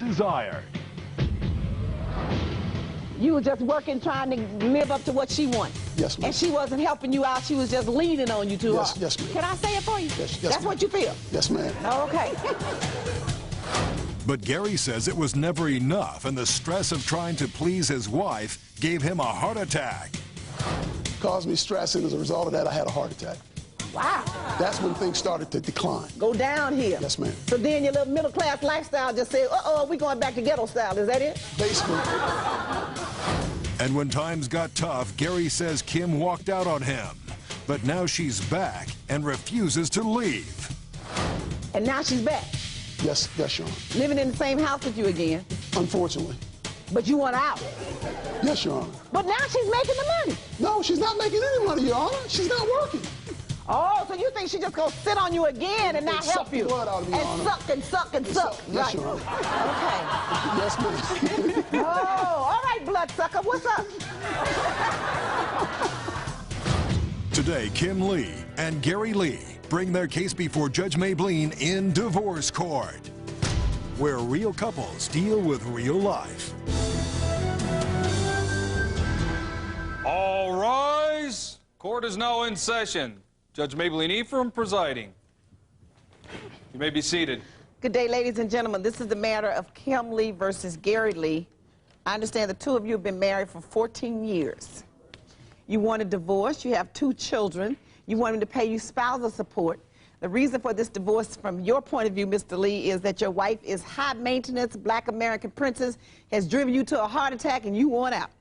desired. You were just working, trying to live up to what she wanted. Yes, ma'am. And she wasn't helping you out. She was just leaning on you too hard. Yes, ma'am. Can I say it for you? Yes, That's what you feel? Yes, ma'am. Okay. But Gary says it was never enough, and the stress of trying to please his wife gave him a heart attack. Caused me stress, and as a result of that, I had a heart attack. Wow. That's when things started to decline. Go downhill. Yes, ma'am. So then your little middle-class lifestyle just said, uh-oh, we going back to ghetto style. Is that it? Basically. And when times got tough, Gary says Kim walked out on him. But now she's back and refuses to leave. And now she's back. Yes, Your Honor. Living in the same house with you again. Unfortunately. But you want out. Yes, Your Honor. But now she's making the money. No, she's not making any money, Your Honor. She's not working. Oh, so you think she's just going to sit on you again and not help you? Suck the blood out of me, Your and Honor. suck and suck and suck. Yes, Right. Your Honor. Okay. Yes, ma'am. Oh, all right, bloodsucker. What's up? Today, Kim Lee and Gary Lee bring their case before Judge Mablean in divorce court, where real couples deal with real life. All rise. Court is now in session. Judge Mablean Ephraim presiding. You may be seated. Good day, ladies and gentlemen. This is the matter of Kim Lee versus Gary Lee. I understand the two of you have been married for 14 years. You want a divorce. You have 2 children. You want him to pay you spousal support. The reason for this divorce, from your point of view, Mr. Lee, is that your wife is high maintenance, black American princess, has driven you to a heart attack, and you want out.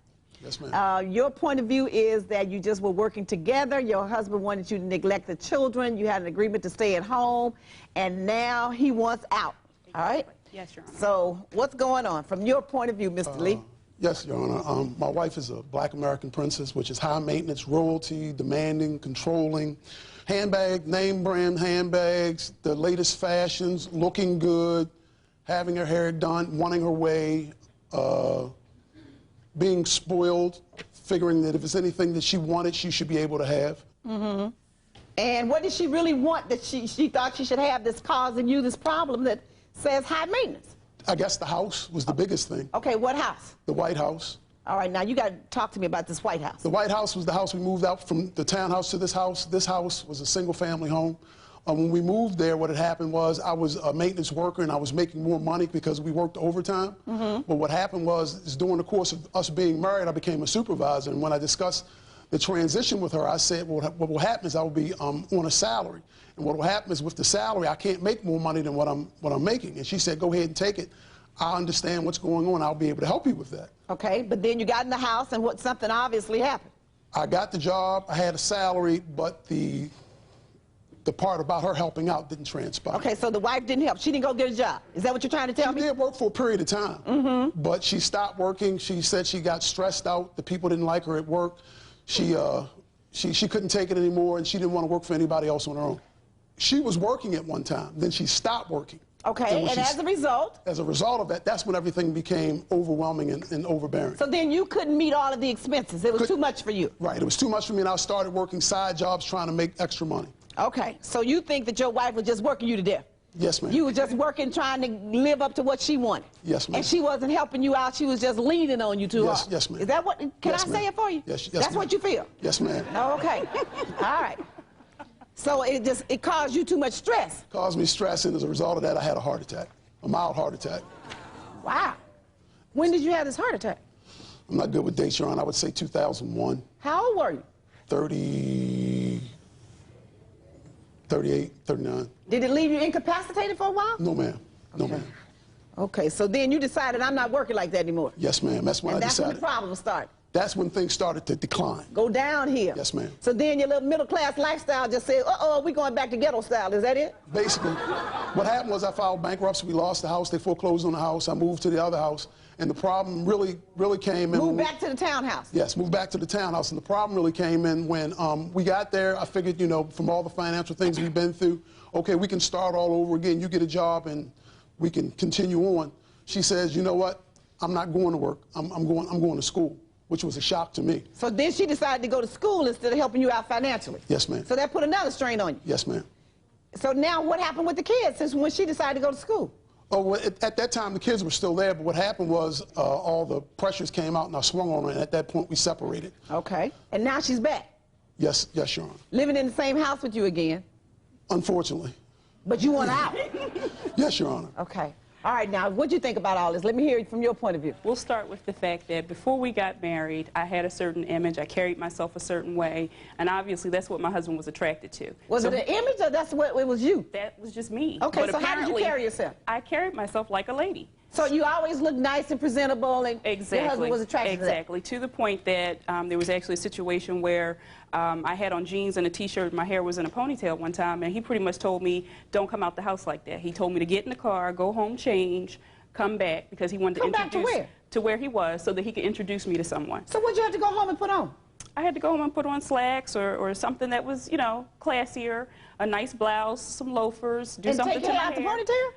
Yes, ma'am. Your point of view is that you just were working together. Your husband wanted you to neglect the children. You had an agreement to stay at home, and now he wants out. All right? Yes, Your Honor. So what's going on from your point of view, Mr. Lee? Yes, Your Honor. My wife is a black American princess, which is high maintenance, royalty, demanding, controlling, handbag, name brand handbags, the latest fashions, looking good, having her hair done, wanting her way, being spoiled, figuring that if it's anything that she wanted, she should be able to have. Mm-hmm. And what did she really want that she thought she should have that's causing you this problem that says high maintenance? I guess the house was the biggest thing. Okay, what house? The White House. All right, now you got to talk to me about this White House. The White House was the house we moved out from, the townhouse to this house. This house was a single-family home. When we moved there, what had happened was I was a maintenance worker and I was making more money because we worked overtime. Mm-hmm. But what happened was during the course of us being married, I became a supervisor. And when I discussed the transition with her, I said, well, what will happen is I will be on a salary. And what will happen is with the salary, I can't make more money than what I'm making. And she said, go ahead and take it. I understand what's going on. I'll be able to help you with that. Okay, but then you got in the house and something obviously happened. I got the job. I had a salary, but the part about her helping out didn't transpire. Okay, so the wife didn't help. She didn't go get a job. Is that what you're trying to tell me? She did work for a period of time, mm-hmm. but she stopped working. She said she got stressed out. The people didn't like her at work. She couldn't take it anymore, and she didn't want to work for anybody else on her own. She was working at one time. Then she stopped working. Okay, and as a result? As a result of that, that's when everything became overwhelming and overbearing. So then you couldn't meet all of the expenses. It was too much for you. Right, it was too much for me, and I started working side jobs trying to make extra money. Okay, so you think that your wife was just working you to death? Yes, ma'am. You were just working, trying to live up to what she wanted? Yes, ma'am. And she wasn't helping you out, she was just leaning on you too hard? Yes, ma'am. Is that what, can I say it for you? Yes, That's what you feel? Yes, ma'am. Okay, all right. So it caused you too much stress? Caused me stress, and as a result of that, I had a heart attack. A mild heart attack. Wow. When did you have this heart attack? I'm not good with dates, Your Honor. I would say 2001. How old were you? 30, 38, 39. Did it leave you incapacitated for a while? No, ma'am. No, ma'am. Okay, so then you decided I'm not working like that anymore? Yes, ma'am. That's when I decided. That's when the problem started? That's when things started to decline. Go downhill? Yes, ma'am. So then your little middle-class lifestyle just said, uh-oh, we're going back to ghetto style. Is that it? Basically. What happened was I filed bankruptcy. We lost the house. They foreclosed on the house. I moved to the other house. And the problem really came in. Moved back to the townhouse? Yes, moved back to the townhouse. And the problem really came in when we got there. I figured, you know, from all the financial things we've been through, okay, we can start all over again. You get a job and we can continue on. She says, you know what? I'm not going to work. I'm going to school, which was a shock to me. So then she decided to go to school instead of helping you out financially? Yes, ma'am. So that put another strain on you? Yes, ma'am. So now what happened with the kids since when she decided to go to school? Oh, well, at that time, the kids were still there, but what happened was all the pressures came out and I swung on her, and at that point, we separated. Okay. And now she's back? Yes, yes, Your Honor. Living in the same house with you again? Unfortunately. But you want out? Yes, Your Honor. Okay. All right, now, what do you think about all this? Let me hear it from your point of view. We'll start with the fact that before we got married, I had a certain image. I carried myself a certain way, and obviously that's what my husband was attracted to. Was it an image, or that's what it was you? That was just me. Okay, but so how did you carry yourself? I carried myself like a lady. So you always looked nice and presentable, and your husband was attracted to that? Exactly, to the point that there was actually a situation where I had on jeans and a T-shirt, my hair was in a ponytail one time, and he pretty much told me, don't come out the house like that. He told me to get in the car, go home, change, come back, because he wanted to introduce to where he was so that he could introduce me to someone. So what'd you have to go home and put on? I had to go home and put on slacks or something that was, you know, classier, a nice blouse, some loafers, do something to my hair. And take hair out the ponytail?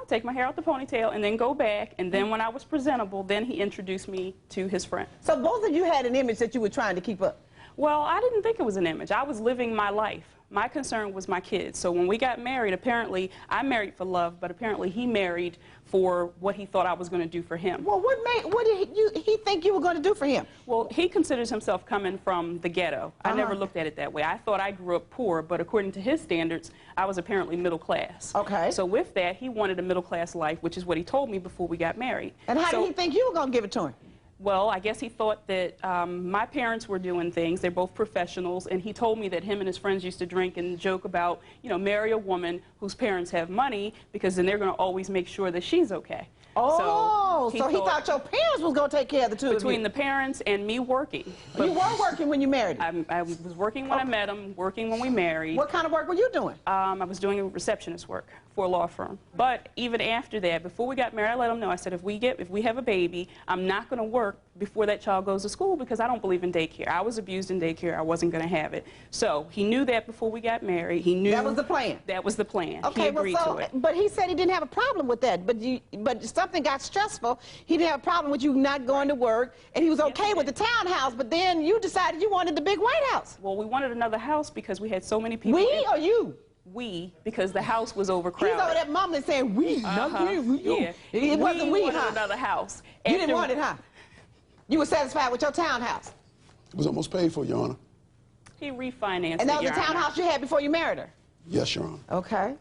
Take my hair out the ponytail and then go back, and then when I was presentable, then he introduced me to his friend. So both of you had an image that you were trying to keep up? Well, I didn't think it was an image. I was living my life. My concern was my kids. So when we got married, apparently, I married for love, but apparently he married for what he thought I was going to do for him. Well, what did he think you were going to do for him? Well, he considers himself coming from the ghetto. I never looked at it that way. I thought I grew up poor, but according to his standards, I was apparently middle class. Okay. So with that, he wanted a middle class life, which is what he told me before we got married. And how did he think you were going to give it to him? Well, I guess he thought that my parents were doing things. They're both professionals, and he told me that him and his friends used to drink and joke about, you know, marry a woman whose parents have money, because then they're going to always make sure that she's okay. Oh, so he thought your parents was going to take care of the two of you? Between the parents and me working. You were working when you married him? I was working when I met him, working when we married. What kind of work were you doing? I was doing receptionist work for a law firm. But even after that, before we got married, I let him know, I said, if we have a baby, I'm not going to work before that child goes to school, because I don't believe in daycare. I was abused in daycare. I wasn't going to have it. So he knew that before we got married. He knew that was the plan. That was the plan. Okay, he agreed to it. But he said he didn't have a problem with that. But something got stressful. He didn't have a problem with you not going to work, and he was okay with the townhouse. But then you decided you wanted the big White House. Well, we wanted another house because we had so many people. We or you? We, because the house was overcrowded. He's over there mumbling saying we, not we, you. Yeah. It wasn't we, wanted another house. You didn't want it, huh? You were satisfied with your townhouse? It was almost paid for, Your Honor. He refinanced it, And that was Your the townhouse you had before you married her? Yes, Your Honor. Okay.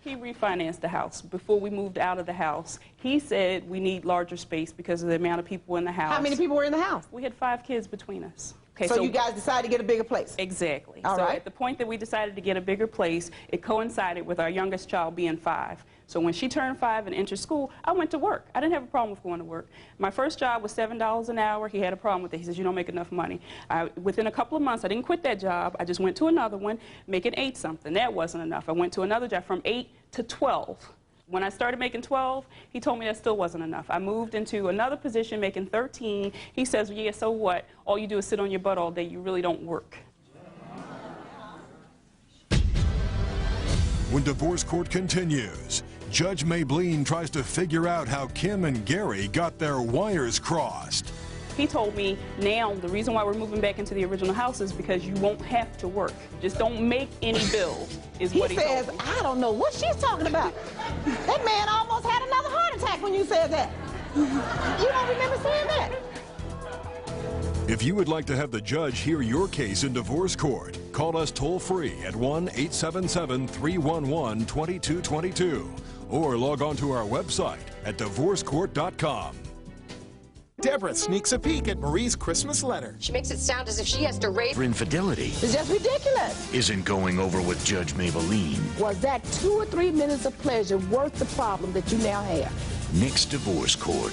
He refinanced the house. Before we moved out of the house, he said we need larger space because of the amount of people in the house. How many people were in the house? We had 5 kids between us. Okay, so you guys decided to get a bigger place? Exactly. All so right. At the point that we decided to get a bigger place, it coincided with our youngest child being 5. So when she turned 5 and entered school, I went to work. I didn't have a problem with going to work. My first job was $7 an hour. He had a problem with it. He says, you don't make enough money. Within a couple of months, I didn't quit that job. I just went to another one, making 8 something. That wasn't enough. I went to another job from 8 to 12. When I started making 12, he told me that still wasn't enough. I moved into another position making 13. He says, well, yeah, so what? All you do is sit on your butt all day. You really don't work. When divorce court continues, Judge Mablean tries to figure out how Kim and Gary got their wires crossed. He told me, now the reason why we're moving back into the original house is because you won't have to work. Just don't make any bills, is what he told me. He says, I don't know what she's talking about. That man almost had another heart attack when you said that. You don't remember saying that? If you would like to have the judge hear your case in divorce court, call us toll-free at 1-877-311-2222 or log on to our website at divorcecourt.com. Deborah sneaks a peek at Marie's Christmas letter. She makes it sound as if she has to rape. For infidelity It's just ridiculous. isn't going over with Judge Mablean. Was that 2 or 3 minutes of pleasure worth the problem that you now have? Next divorce court.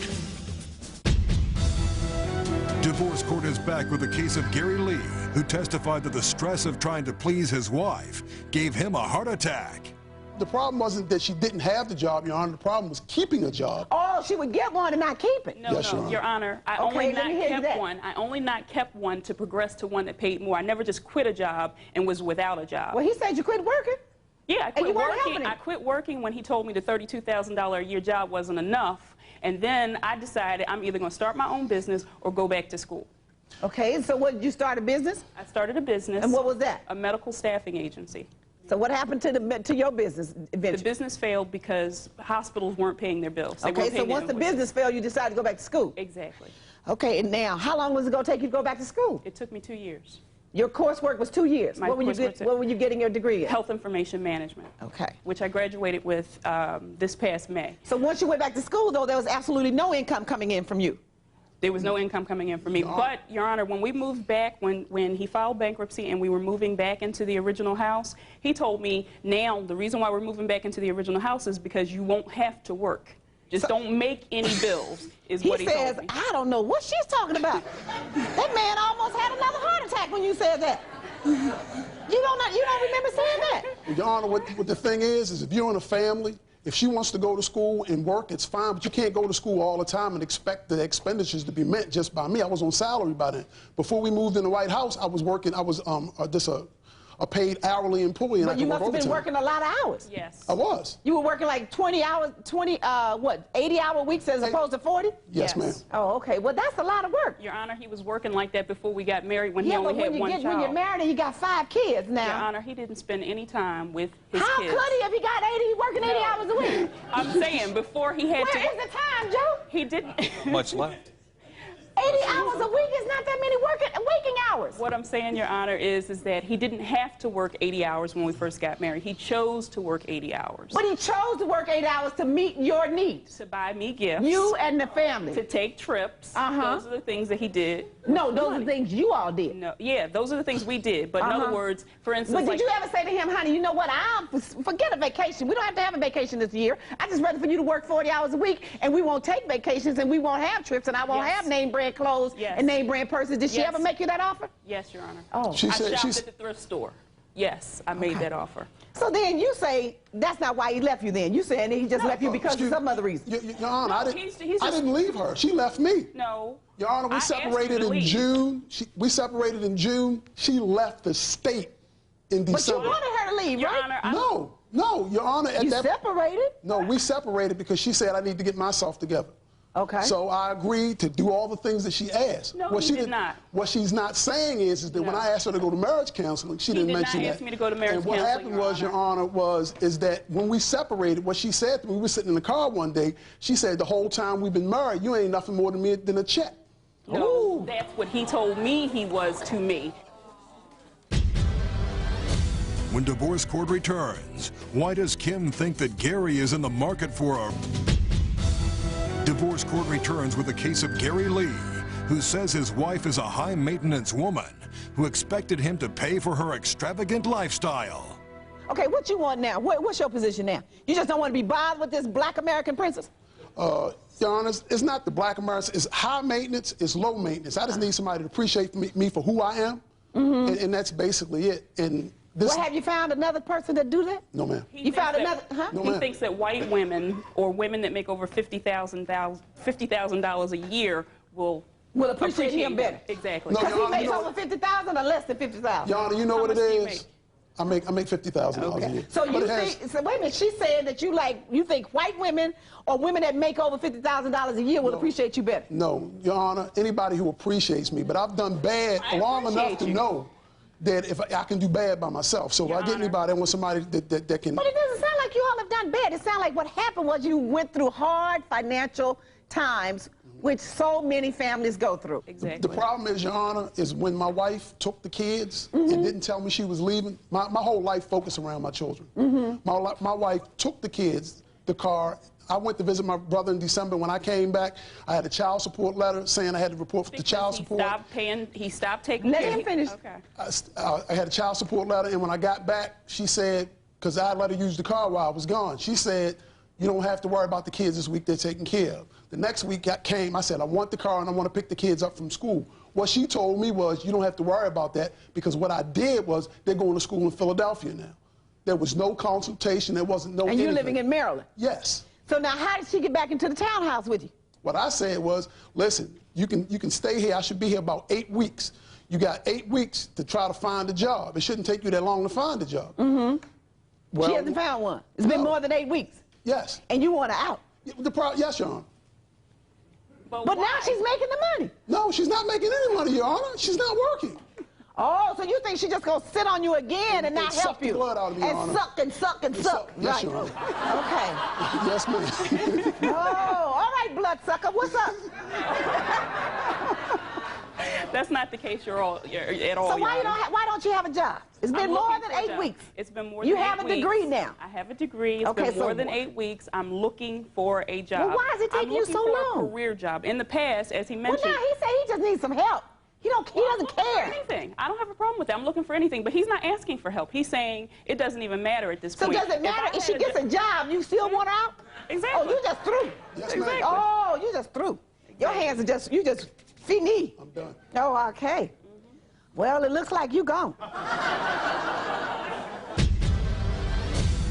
Divorce court is back with the case of Gary Lee, who testified that the stress of trying to please his wife gave him a heart attack. The problem wasn't that she didn't have the job, Your Honor. The problem was keeping a job. Oh, she would get one and not keep it. No, Yes, no, Your Honor. I only not kept one to progress to one that paid more. I never just quit a job and was without a job. Well, he said you quit working. Yeah, I quit you weren't working. helping him. I quit working when he told me the $32,000 a year job wasn't enough, and then I decided I'm either going to start my own business or go back to school. Okay, so what, did you start a business? I started a business. And what was that? A medical staffing agency. So what happened to your business eventually? The business failed because hospitals weren't paying their bills. Okay, so once the business failed, you decided to go back to school. Exactly. Okay, and now, how long was it going to take you to go back to school? It took me 2 years. Your coursework was 2 years. What were you getting your degree in? Health information management. Okay. Which I graduated with this past May. So once you went back to school, though, there was absolutely no income coming in from you. There was no income coming in for me. But, Your Honor, when we moved back, when he filed bankruptcy and we were moving back into the original house, he told me, now the reason why we're moving back into the original house is because you won't have to work. Just don't make any bills, is what he told me. He says, I don't know what she's talking about. That man almost had another heart attack when you said that. You don't remember saying that? Your Honor, what the thing is if you're in a family, if she wants to go to school and work, it's fine, but you can't go to school all the time and expect the expenditures to be met just by me. I was on salary by then. Before we moved in the White House, I was working, I was just a paid hourly employee. But you must have been working a lot of hours. Yes. I was. You were working like 20 hours, 80-hour weeks as opposed to 40? Yes, ma'am. Oh, okay. Well, that's a lot of work. Your Honor, he was working like that before we got married when he only had one child. When you're married and you got 5 kids now. Your Honor, he didn't spend any time with his How kids. could he if he got 80, working 80 hours a week? I'm saying before he had Where is the time, Joe? He didn't. Much left. 80 hours a week is not that many waking hours. What I'm saying, Your Honor, is that he didn't have to work 80 hours when we first got married. He chose to work 80 hours. But he chose to work 8 hours to meet your needs. To buy me gifts. You and the family. To take trips. Those are the things that he did. No, those are the things you all did. No, yeah, those are the things we did. But in other words, for instance, but did you ever say to him, honey, you know what, forget a vacation. We don't have to have a vacation this year. I just rather for you to work 40 hours a week, and we won't take vacations, and we won't have trips, and I won't have name brand clothes and name brand purses. Did she ever make you that offer? Yes, Your Honor. Oh. I shopped at the thrift store. Yes, I made that offer. So then you say that's not why he left you then. You saying he just left you because of some other reason. Your Honor, I didn't leave her. She left me. No. Your Honor, we separated in June. We separated in June. She left the state in December. But you wanted her to leave, Your right? Honor, No, Your Honor. You separated? No, we separated because she said I need to get myself together. Okay. So I agreed to do all the things that she asked. No, he did not. What she's not saying is that when I asked her to go to marriage counseling, she didn't mention that. He did not ask me to go to marriage counseling, And what happened was, Your Honor, is that when we separated, what she said to me, we were sitting in the car one day, she said, the whole time we've been married, you ain't nothing more to me than a check. No, that's what he told me he was to me. When divorce court returns, why does Kim think that Gary is in the market for a... Divorce court returns with a case of Gary Lee, who says his wife is a high-maintenance woman who expected him to pay for her extravagant lifestyle. Okay, what you want now? What's your position now? You just don't want to be bothered with this black American princess? Your Honor, it's not the black American. It's high maintenance, it's low maintenance. I just need somebody to appreciate me for who I am, and that's basically it. And this, have you found another person that do that? No, ma'am. You found another, No, he thinks that white women or women that make over $50,000 a year will appreciate him better. Exactly. No, because he makes over $50,000 or less than $50,000. Your Honor, you know what it is? I make $50,000 a year. So you think? So wait a minute. She said that you think white women or women that make over $50,000 a year will appreciate you better. No, Your Honor. Anybody who appreciates me, but I've done bad long enough to know that if I can do bad by myself. So if I get anybody, I want somebody that can. But it doesn't sound like you all have done bad. It sounds like what happened was you went through hard financial times, which so many families go through. Exactly. The problem is, Your Honor, is when my wife took the kids and didn't tell me she was leaving, my whole life focused around my children. My wife took the kids, the car. I went to visit my brother in December. When I came back, I had a child support letter saying I had to report for the child support. He stopped taking Let him finish. Okay. I had a child support letter, and when I got back, she said, because I let her use the car while I was gone, she said, you don't have to worry about the kids this week, they're taken care of. The next week I came, I said, I want the car and I want to pick the kids up from school. What she told me was, you don't have to worry about that, because what I did was, they're going to school in Philadelphia now. There was no consultation, there wasn't no And you're living in Maryland? Yes. So now how did she get back into the townhouse with you? What I said was, listen, you can stay here. I should be here about 8 weeks. You got 8 weeks to try to find a job. It shouldn't take you that long to find a job. Well, she hasn't found one. It's been more than 8 weeks. Yes. And you want her out. Yes, Your Honor. But now she's making the money. No, she's not making any money, Your Honor. She's not working. Oh, so you think she just gonna sit on you again and not help you? Suck the blood out of me, Your and Honor. suck and suck and suck. Yes, Right. Your Honor. Okay. Yes, ma'am. Oh, all right, bloodsucker. What's up? That's not the case at all. So Your Honor. why don't you have a job? It's been I'm more looking than for a 8 job. weeks. It's been more You than 8 have a weeks. degree now. I have a degree. It's Okay, been more so than 8 weeks. I'm looking for a job. Well, why is it taking you so I'm looking for long? a career job. In the past, as he mentioned. Well, now he said he just needs some help. He doesn't I'm looking for care. anything. I don't have a problem with that. I'm looking for anything. But he's not asking for help. He's saying it doesn't even matter at this So point. does it matter if she gets a job? You still want her out? Exactly. Oh, you just through. Yes, Exactly. ma'am. Oh, you just through. Your hands are just, you just fini. I'm done. Oh, okay. Well, it looks like you gone.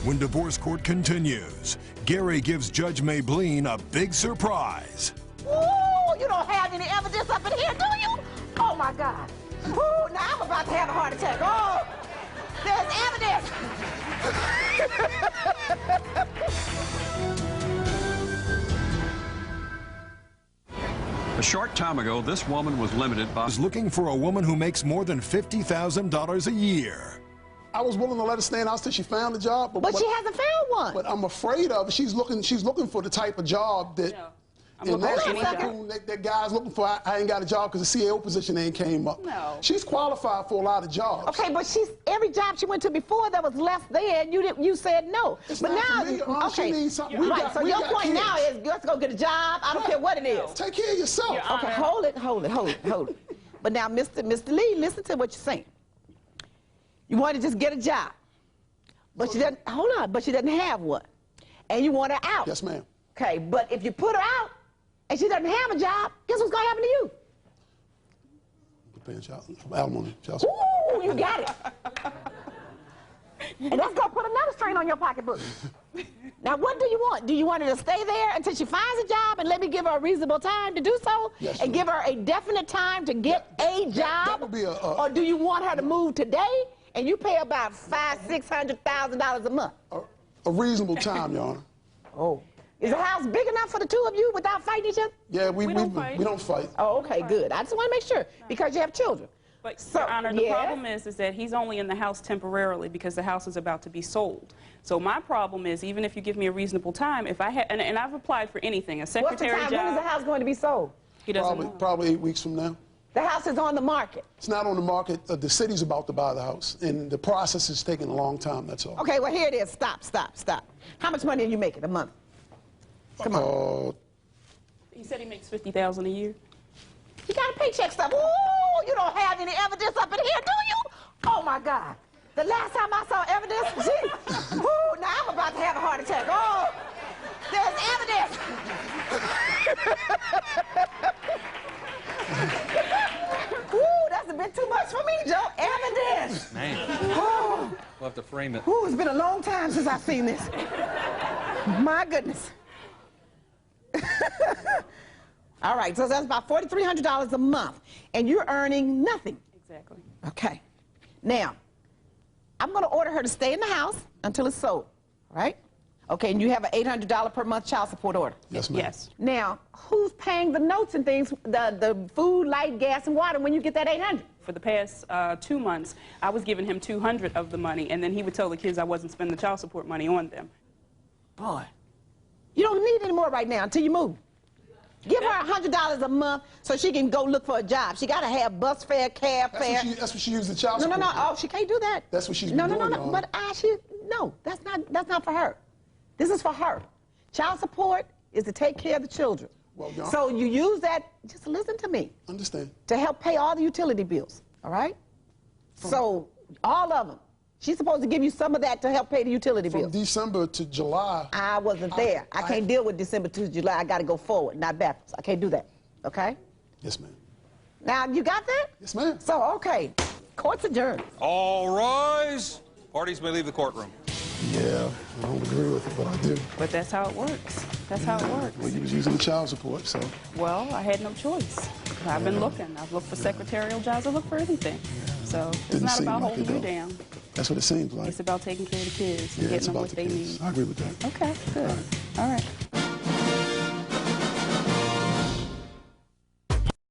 When divorce court continues, Gary gives Judge Mablean a big surprise. Ooh, you don't have any evidence up in here, do you? Oh, my God. Ooh, now I'm about to have a heart attack. Oh, there's evidence. A short time ago, this woman was limited by... Is looking for a woman who makes more than $50,000 a year. I was willing to let her stay in the house till she found a job, But she hasn't found one. But I'm afraid of it. She's looking for the type of job that. No. I'm And looking that's for the any cocoon job. that guy's looking for. I ain't got a job because the CAO position ain't came up. No. She's qualified for a lot of jobs. Okay, but every job she went to before that was less than, you said no. It's but not now, for me, Your Honor. okay, She needs something. right. So We your got point now kids. is let's go get a job. I don't care what it is. Take care of yourself. Your Okay, Honor. hold it. But now, Mr. Lee, listen to what you're saying. You want to just get a job, but she doesn't. Hold on, but she doesn't have one, and you want her out. Yes, ma'am. Okay, but if you put her out and she doesn't have a job, guess what's gonna happen to you? Paying alimony, child support. Ooh, you got it. And that's gonna put another strain on your pocketbook. Now, what do you want? Do you want her to stay there until she finds a job and let me give her a reasonable time to do so? Yes, and ma'am. give her a definite time to get a job? that would be or do you want her to move today and you pay about $500,000–$600,000 a month? A reasonable time, Your Honor. Oh. Is the house big enough for the two of you without fighting each other? Yeah, we don't fight. don't fight. Oh, okay, good. I just want to make sure because you have children. But, So, Your Honor, the yeah. problem is that he's only in the house temporarily because the house is about to be sold. So my problem is, even if you give me a reasonable time, if I had, and I've applied for anything, a What's the secretary time? job. When is the house going to be sold? He doesn't know. Probably 8 weeks from now. The house is on the market. It's not on the market. The city's about to buy the house, and the process is taking a long time. That's all. Okay, well, here it is. Stop. How much money are you making a month? Come on. He said he makes $50,000 a year. You got a paycheck stuff. Ooh, you don't have any evidence up in here, do you? Oh, my God. The last time I saw evidence, gee. Ooh, now I'm about to have a heart attack. Oh, there's evidence. Ooh, that's a bit too much for me, Joe. Evidence. Man, Oh, we'll have to frame it. ooh, it's been a long time since I've seen this. My goodness. All right, so that's about $4,300 a month, and you're earning nothing. Exactly. Okay. Now, I'm going to order her to stay in the house until it's sold, right? Okay, and you have an $800 per month child support order. Yes, ma'am. Yes. Now, who's paying the notes and things, the food, light, gas, and water when you get that $800? For the past 2 months, I was giving him $200 of the money, and then he would tell the kids I wasn't spending the child support money on them. Boy, you don't need any more right now until you move. Give her $100 a month so she can go look for a job. She got to have bus fare, cab fare. That's what she used the child No, support. oh, she can't do that. That's what she's been no, doing, No, Your Honor. But no, that's not for her. This is for her. Child support is to take care of the children. Well, Your Honor. So you use that, just listen to me, Understand. to help pay all the utility bills, all right? So all of them. She's supposed to give you some of that to help pay the utility From bills. December to July. I wasn't there. I can't deal with December to July. I got to go forward, not backwards. I can't do that, okay? Yes, ma'am. Now, you got that? Yes, ma'am. So, okay, court's adjourned. All rise. Parties may leave the courtroom. Yeah, I don't agree with it, but I do. But that's how it works. That's how it works. Well, you was using the child support, so. Well, I had no choice. I've been looking. I've looked for secretarial jobs. I look for anything. So it's Didn't not seem about like holding it, you though. down. That's what it seems like. It's about taking care of the kids and Yeah, it's getting them about what the they kids. need. I agree with that. Okay, good. All right.